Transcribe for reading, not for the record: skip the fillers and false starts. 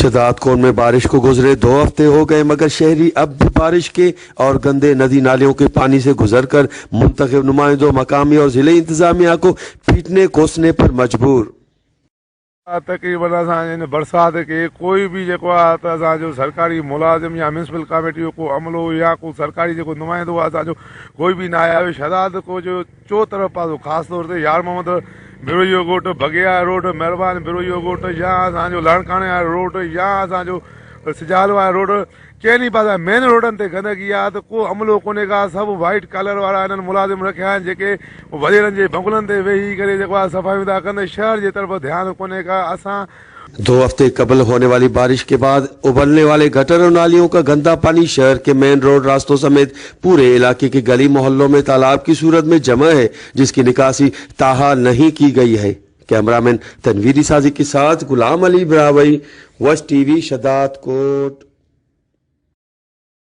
शदादकोट में बारिश को गुजरे 2 हफ्ते हो गए, मगर शहरी अब भी बारिश के और गंदे नदी नालियों के पानी से गुजरकर मुंतखब नुमाइंदों, मकामी और जिले इंतजामिया को पीटने कोसने पर मजबूर। तकरीबन असां बरसात के कोई भी जो आहे त असांजो सरकारी मुलाज़िम या म्यूनसिपल कमेटी को अमलो या को सरकारी जो नुमाइंदो आहे असांजो कोई भी ना आया। शदाद को जो चो तरफ़ पासो ख़ासि तौर ते यार मोहम्मद बिरोईयो ॻोठ, बगिया रोड, महिरबानी बिरोईयो ॻोठ, या असांजो लणकाणे वारो रोड, या असांजो सिजाल वारो रोड, कंहिं पासे मेन रोडनि ते गंदगी आहे त को अमलो कोन्हे का। सभु वाइट कलर वारा इन्हनि मुलाज़िम रखिया आहिनि जेके वज़ीरनि जे बंगलनि ते वेही करे जेको आहे सफ़ाई था कनि। शहर जे तरफ़ ध्यानु कोन्हे का। असां 2 हफ्ते कबल होने वाली बारिश के बाद उबलने वाले गटर और नालियों का गंदा पानी शहर के मेन रोड रास्तों समेत पूरे इलाके के गली मोहल्लों में तालाब की सूरत में जमा है, जिसकी निकासी ताहाल नहीं की गई है। कैमरामैन तनवीर साजी के साथ गुलाम अली ब्रावई, वस्ट टीवी, शदादकोट।